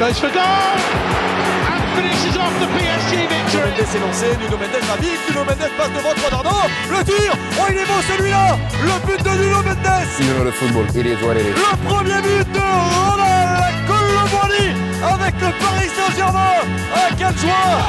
Goes for goal and finishes off the PSG victory. Nuno Mendes est lancé, Nuno Mendes va vite, Nuno Mendes passe devant Quadrado, le tir, oh il est beau celui-là, le but de Nuno Mendes. You know the football, it is what it is. Le premier but de Ronald Colomboigny avec le Paris Saint-Germain, quelle joie.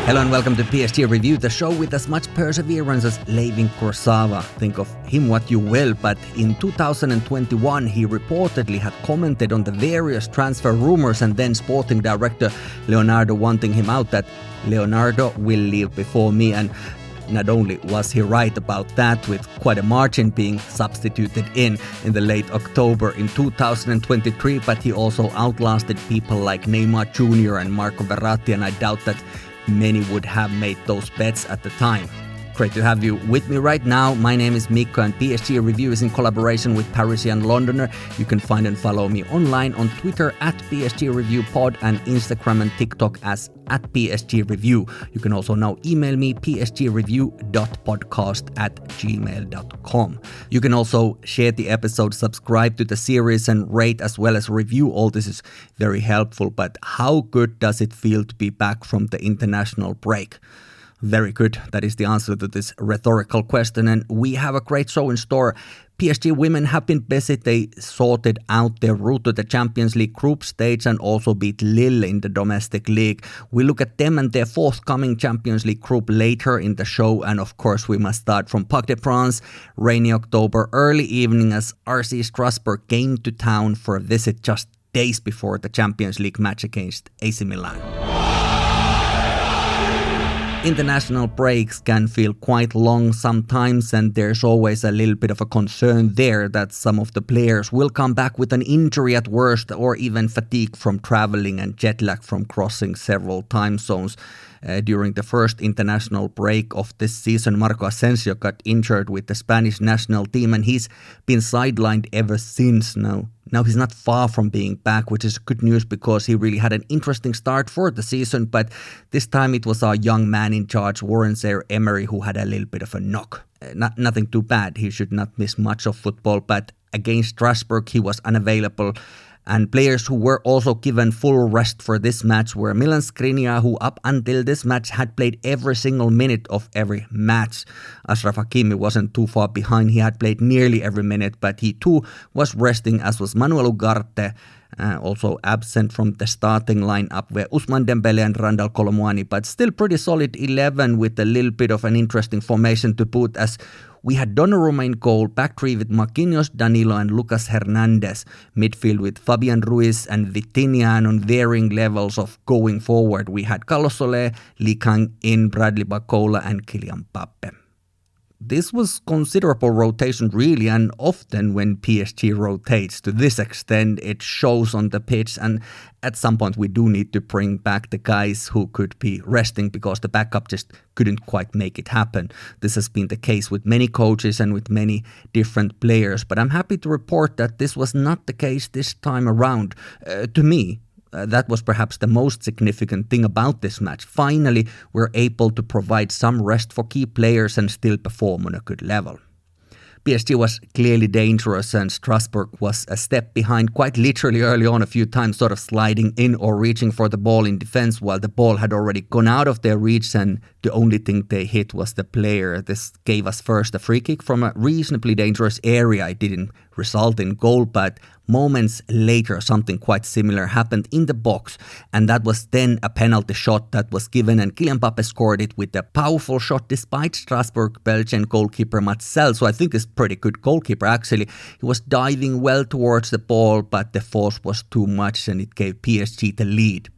Hello and welcome to PSG Review, the show with as much perseverance as Leivin Kursava. Think of him what you will, but in 2021 he reportedly had commented on the various transfer rumors and then sporting director Leonardo wanting him out that Leonardo will leave before me, and not only was he right about that, with quite a margin being substituted in the late October in 2023, but he also outlasted people like Neymar Jr. and Marco Verratti, and I doubt that many would have made those bets at the time. Great to have you with me right now. My name is Mikko and PSG Review is in collaboration with Parisien Londoner. You can find and follow me online on Twitter at PSG Review Pod and Instagram and TikTok as at PSG Review. You can also now email me psgreview.podcast@gmail.com. You can also share the episode, subscribe to the series and rate as well as review. All this is very helpful, but how good does it feel to be back from the international break? Very good. That is the answer to this rhetorical question, and we have a great show in store. PSG women have been busy. They sorted out their route to the Champions League group stage and also beat Lille in the domestic league. We look at them and their forthcoming Champions League group later in the show, and of course we must start from Parc des Princes, rainy October early evening as RC Strasbourg came to town for a visit just days before the Champions League match against AC Milan. International breaks can feel quite long sometimes, and there's always a little bit of a concern there that some of the players will come back with an injury at worst or even fatigue from traveling and jet lag from crossing several time zones. During the first international break of this season, Marco Asensio got injured with the Spanish national team and he's been sidelined ever since. Now he's not far from being back, which is good news because he really had an interesting start for the season, but this time it was our young man in charge, Warren Zaire-Emery, who had a little bit of a knock. Nothing too bad, he should not miss much of football, but against Strasbourg he was unavailable. And players who were also given full rest for this match were Milan Skriniar, who up until this match had played every single minute of every match. Achraf Hakimi wasn't too far behind, he had played nearly every minute, but he too was resting, as was Manuel Ugarte, also absent from the starting lineup were Ousmane Dembele and Randal Colomboigny, but still pretty solid 11 with a little bit of an interesting formation to boot, as we had Donnarumma in goal, back three with Marquinhos, Danilo and Lucas Hernandez, midfield with Fabian, Ruiz and Vitinha, and on varying levels of going forward we had Carlos Soler, Lee Kang-in, Bradley Barcola and Kylian Mbappe. This was considerable rotation really, and often when PSG rotates to this extent it shows on the pitch, and at some point we do need to bring back the guys who could be resting because the backup just couldn't quite make it happen. This has been the case with many coaches and with many different players, but I'm happy to report that this was not the case this time around. To me, that was perhaps the most significant thing about this match. Finally, we're able to provide some rest for key players and still perform on a good level. PSG was clearly dangerous and Strasbourg was a step behind quite literally early on, a few times sort of sliding in or reaching for the ball in defense while the ball had already gone out of their reach and the only thing they hit was the player. This gave us first a free kick from a reasonably dangerous area. It didn't result in goal, but moments later something quite similar happened in the box, and that was then a penalty shot that was given, and Kylian Mbappe scored it with a powerful shot despite Strasbourg Belgian goalkeeper Marcel. So I think he's pretty good goalkeeper actually. He was diving well towards the ball, but the force was too much and it gave PSG the lead.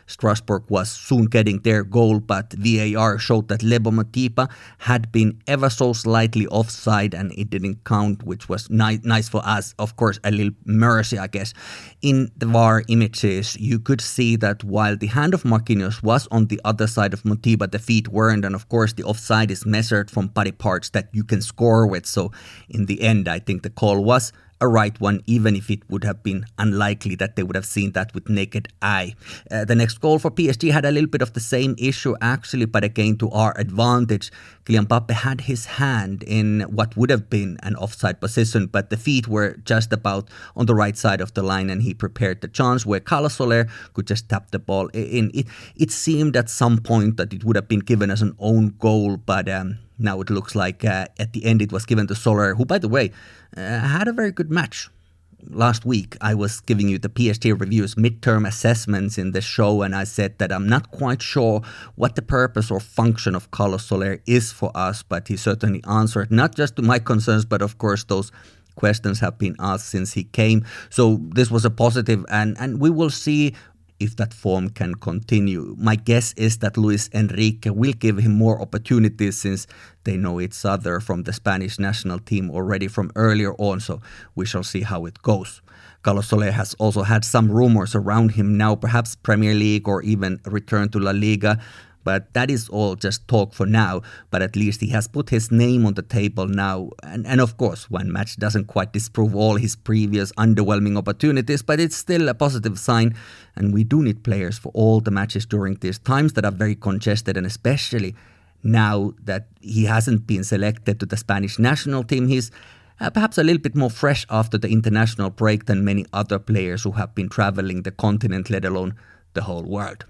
Strasbourg was soon getting their goal, but VAR showed that Lebo Matiba had been ever so slightly offside and it didn't count, which was nice for us. Of course, a little mercy, I guess. In the VAR images, you could see that while the hand of Marquinhos was on the other side of Matiba, the feet weren't, and of course the offside is measured from body parts that you can score with. So in the end, I think the call was a right one, even if it would have been unlikely that they would have seen that with naked eye. The next goal for PSG had a little bit of the same issue actually, but again to our advantage. Kylian Mbappe had his hand in what would have been an offside position, but the feet were just about on the right side of the line and he prepared the chance where Carlos Soler could just tap the ball in. It seemed at some point that it would have been given as an own goal, but now it looks like at the end it was given to Soler, who, by the way, had a very good match. Last week I was giving you the PSG Reviews midterm assessments in the show, and I said that I'm not quite sure what the purpose or function of Carlos Soler is for us, but he certainly answered not just to my concerns, but of course those questions have been asked since he came. So this was a positive, and we will see if that form can continue. My guess is that Luis Enrique will give him more opportunities since they know each other from the Spanish national team already from earlier on, so we shall see how it goes. Carlos Soler has also had some rumors around him now, perhaps Premier League or even return to La Liga, but that is all just talk for now. But at least he has put his name on the table now. And of course, one match doesn't quite disprove all his previous underwhelming opportunities, but it's still a positive sign. And we do need players for all the matches during these times that are very congested, and especially now that he hasn't been selected to the Spanish national team. He's perhaps a little bit more fresh after the international break than many other players who have been traveling the continent, let alone the whole world.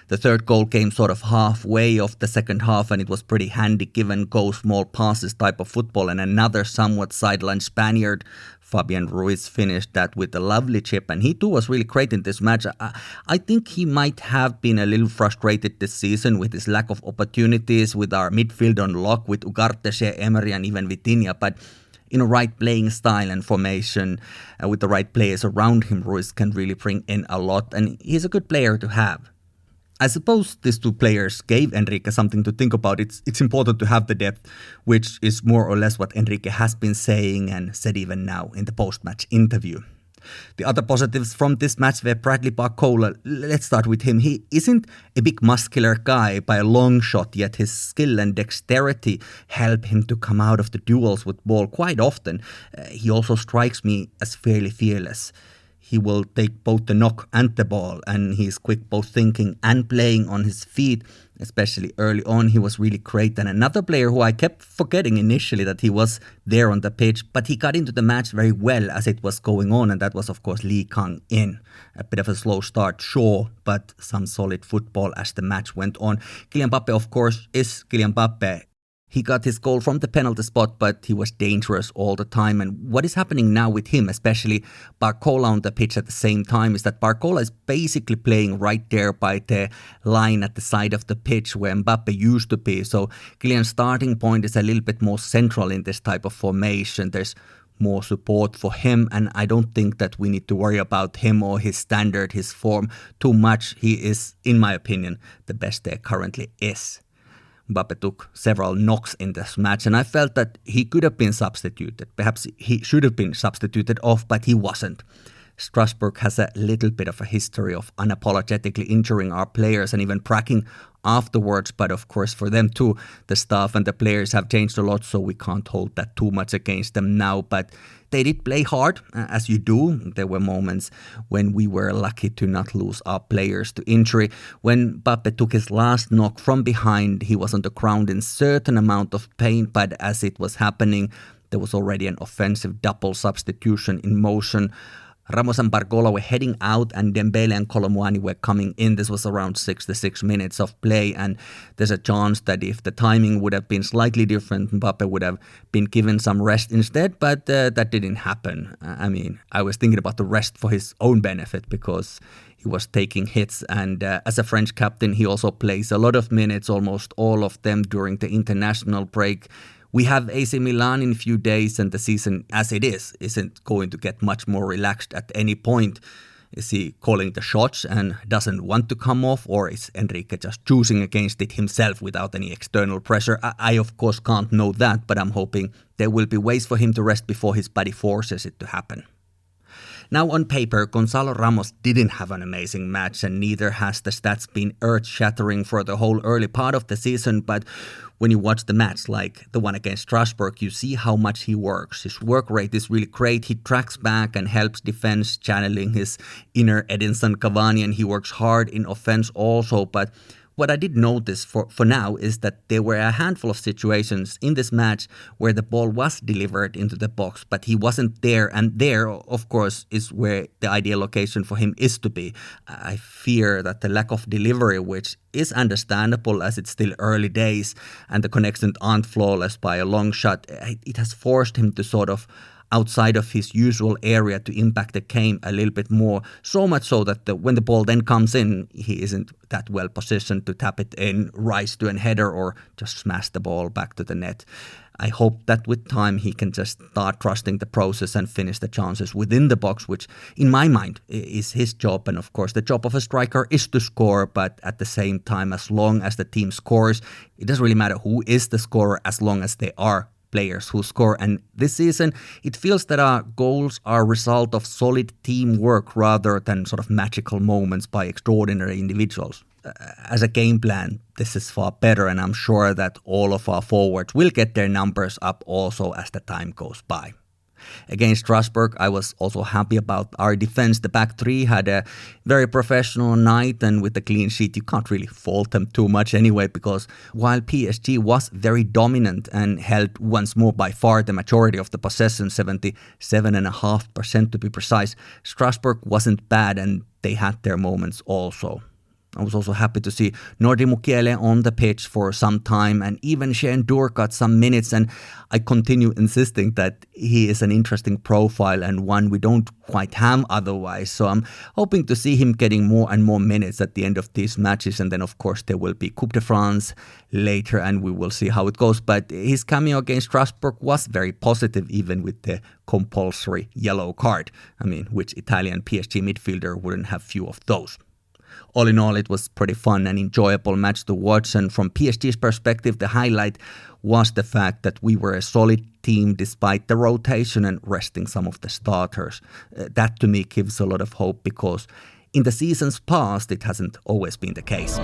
The third goal came sort of halfway of the second half, and it was pretty handy given go small passes type of football, and another somewhat sidelined Spaniard, Fabian Ruiz, finished that with a lovely chip, and he too was really great in this match. I think he might have been a little frustrated this season with his lack of opportunities, with our midfield on lock, with Ugarte, Emery and even Vitinha, but in a right playing style and formation, with the right players around him, Ruiz can really bring in a lot, and he's a good player to have. I suppose these two players gave Enrique something to think about. It's important to have the depth, which is more or less what Enrique has been saying and said even now in the post-match interview. The other positives from this match were Bradley Barcola. Let's start with him. He isn't a big muscular guy by a long shot, yet his skill and dexterity help him to come out of the duels with ball quite often. He also strikes me as fairly fearless. He will take both the knock and the ball, and he's quick both thinking and playing on his feet, especially early on. He was really great. And another player who I kept forgetting initially that he was there on the pitch, but he got into the match very well as it was going on, and that was of course Lee Kang-in. A bit of a slow start, sure, but some solid football as the match went on. Kylian Mbappe, of course, is Kylian Mbappe. He got his goal from the penalty spot, but he was dangerous all the time. And what is happening now with him, especially Barcola on the pitch at the same time, is that Barcola is basically playing right there by the line at the side of the pitch where Mbappe used to be. So Kylian's starting point is a little bit more central in this type of formation. There's more support for him, and I don't think that we need to worry about him or his standard, his form too much. He is, in my opinion, the best there currently is. Mbappe took several knocks in this match, and I felt that he could have been substituted. Perhaps he should have been substituted off, but he wasn't. Strasbourg has a little bit of a history of unapologetically injuring our players and even cracking afterwards, but of course for them too, the staff and the players have changed a lot, so we can't hold that too much against them now. But they did play hard, as you do. There were moments when we were lucky to not lose our players to injury. When Mbappe took his last knock from behind, he was on the ground in certain amount of pain, but as it was happening, there was already an offensive double substitution in motion. Ramos and Barcola were heading out, and Dembele and Kolo Muani were coming in. This was around 66 minutes of play, and there's a chance that if the timing would have been slightly different, Mbappe would have been given some rest instead, but that didn't happen. I mean, I was thinking about the rest for his own benefit because he was taking hits, and as a French captain, he also plays a lot of minutes, almost all of them during the international break. We have AC Milan in a few days, and the season as it is isn't going to get much more relaxed at any point. Is he calling the shots and doesn't want to come off, or is Enrique just choosing against it himself without any external pressure? I of course can't know that, but I'm hoping there will be ways for him to rest before his body forces it to happen. Now on paper, Gonzalo Ramos didn't have an amazing match, and neither has the stats been earth-shattering for the whole early part of the season, but when you watch the match, like the one against Strasbourg, you see how much he works. His work rate is really great. He tracks back and helps defense, channeling his inner Edinson Cavani, and he works hard in offense also, but what I did notice for now is that there were a handful of situations in this match where the ball was delivered into the box, but he wasn't there. And there, of course, is where the ideal location for him is to be. I fear that the lack of delivery, which is understandable as it's still early days and the connections aren't flawless by a long shot, it has forced him to sort of outside of his usual area to impact the game a little bit more, so much so that when the ball then comes in, he isn't that well positioned to tap it in, rise to a header, or just smash the ball back to the net. I hope that with time he can just start trusting the process and finish the chances within the box, which in my mind is his job. And of course, the job of a striker is to score, but at the same time, as long as the team scores, it doesn't really matter who is the scorer as long as they are players who score. And this season, it feels that our goals are a result of solid teamwork rather than sort of magical moments by extraordinary individuals. As a game plan, this is far better, and I'm sure that all of our forwards will get their numbers up also as the time goes by. Against Strasbourg, I was also happy about our defense. The back three had a very professional night, and with the clean sheet, you can't really fault them too much anyway, because while PSG was very dominant and held once more by far the majority of the possession, 77.5% to be precise, Strasbourg wasn't bad, and they had their moments also. I was also happy to see Nordi Mukiele on the pitch for some time, and even Shane Dur got some minutes, and I continue insisting that he is an interesting profile and one we don't quite have otherwise. So I'm hoping to see him getting more and more minutes at the end of these matches, and then of course there will be Coupe de France later and we will see how it goes. But his cameo against Strasbourg was very positive, even with the compulsory yellow card. I mean, which Italian PSG midfielder wouldn't have few of those? All in all, it was pretty fun and enjoyable match to watch, and from PSG's perspective, the highlight was the fact that we were a solid team despite the rotation and resting some of the starters. That to me gives a lot of hope, because in the seasons past, it hasn't always been the case.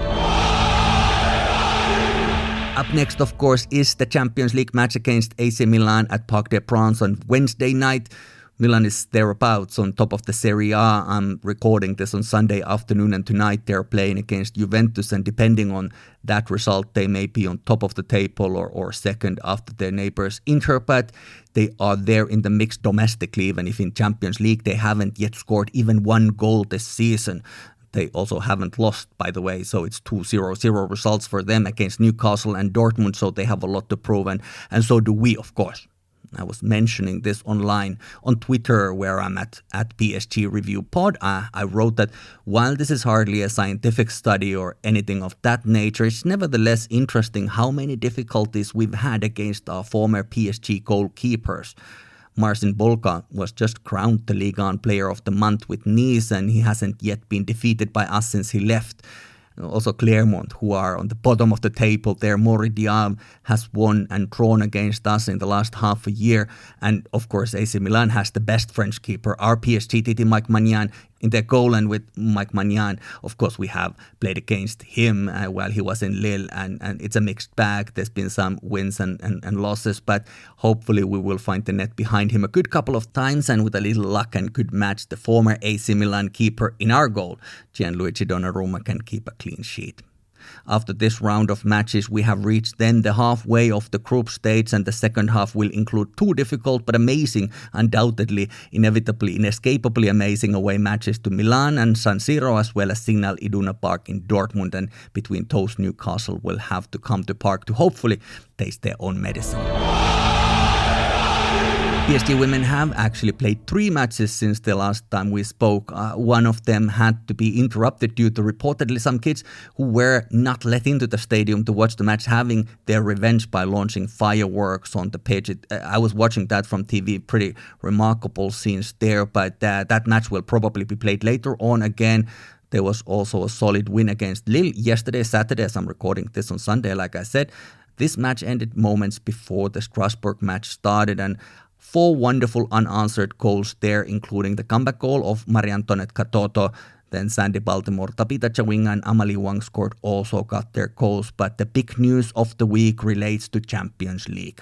Up next, of course, is the Champions League match against AC Milan at Parc des Princes on Wednesday night. Milan is thereabouts on top of the Serie A. I'm recording this on Sunday afternoon, and tonight they're playing against Juventus, and depending on that result, they may be on top of the table or second after their neighbours Inter, but they are there in the mix domestically, even if in Champions League they haven't yet scored even one goal this season. They also haven't lost, by the way, so it's 2-0 results for them against Newcastle and Dortmund, so they have a lot to prove, and so do we, of course. I was mentioning this online on Twitter, where I'm at PSG Review Pod. I wrote that while this is hardly a scientific study or anything of that nature, it's nevertheless interesting how many difficulties we've had against our former PSG goalkeepers. Marcin Bolka was just crowned the Ligue 1 Player of the Month with Nice, and he hasn't yet been defeated by us since he left. Also Clermont, who are on the bottom of the table there, Mori Diab has won and drawn against us in the last half a year. And of course, AC Milan has the best French keeper, our PSG titi Mike Maignan, in their goal. And with Mike Maignan, of course, we have played against him while he was in Lille, and it's a mixed bag. There's been some wins and losses, but hopefully we will find the net behind him a good couple of times, and with a little luck and good match, the former AC Milan keeper in our goal, Gianluigi Donnarumma, can keep a clean sheet. After this round of matches, we have reached then the halfway of the group stage, and the second half will include two difficult but amazing, undoubtedly, inevitably, inescapably amazing away matches to Milan and San Siro, as well as Signal Iduna Park in Dortmund, and between those Newcastle will have to come to Park to hopefully taste their own medicine. PSG women have actually played 3 matches since the last time we spoke. One of them had to be interrupted due to reportedly some kids who were not let into the stadium to watch the match having their revenge by launching fireworks on the pitch. I was watching that from TV, pretty remarkable scenes there, but that match will probably be played later on again. There was also a solid win against Lille yesterday, Saturday, as I'm recording this on Sunday, like I said. This match ended moments before the Strasbourg match started, and 4 wonderful unanswered goals there, including the comeback goal of Marie-Antoinette Katoto. Then Sandy Baltimore, Tabitha Chawinga and Amalie Wang scored also got their goals. But the big news of the week relates to Champions League.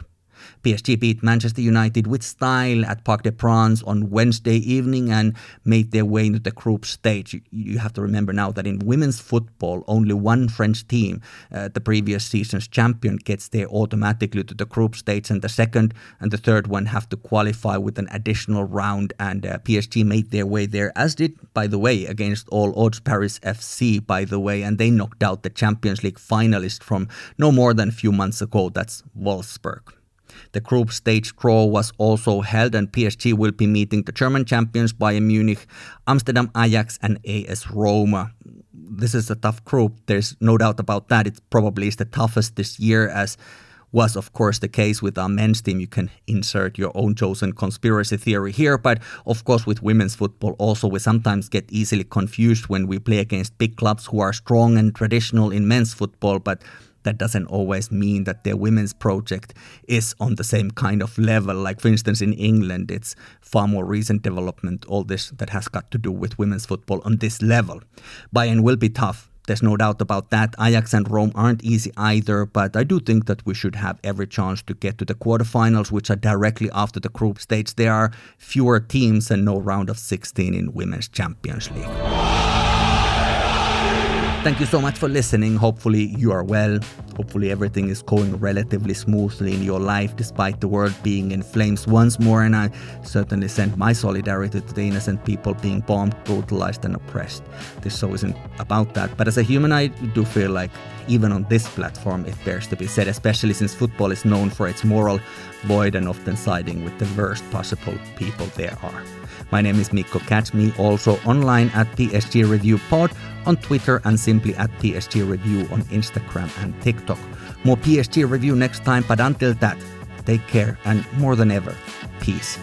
PSG beat Manchester United with style at Parc des Princes on Wednesday evening and made their way into the group stage. You have to remember now that in women's football, only one French team, the previous season's champion, gets there automatically to the group stage, and the second and the third one have to qualify with an additional round, and PSG made their way there, as did, by the way, against all odds, Paris FC, by the way, and they knocked out the Champions League finalist from no more than a few months ago, that's Wolfsburg. The group stage draw was also held, and PSG will be meeting the German champions Bayern Munich, Amsterdam Ajax and AS Roma. This is a tough group, there's no doubt about that. It probably is the toughest this year, as was of course the case with our men's team. You can insert your own chosen conspiracy theory here, but of course with women's football also we sometimes get easily confused when we play against big clubs who are strong and traditional in men's football, but that doesn't always mean that their women's project is on the same kind of level. Like for instance in England, it's far more recent development, all this that has got to do with women's football on this level. Bayern will be tough. There's no doubt about that. Ajax and Rome aren't easy either, but I do think that we should have every chance to get to the quarterfinals, which are directly after the group stage. There are fewer teams and no round of 16 in Women's Champions League. Thank you so much for listening. Hopefully you are well. Hopefully everything is going relatively smoothly in your life despite the world being in flames once more. And I certainly send my solidarity to the innocent people being bombed, brutalized and oppressed. This show isn't about that. But as a human, I do feel like even on this platform it bears to be said, especially since football is known for its moral void and often siding with the worst possible people there are. My name is Mikko. Catch me also online at PSG Review Pod on Twitter and simply at PSG Review on Instagram and TikTok. More PSG Review next time, but until that, take care and more than ever, peace.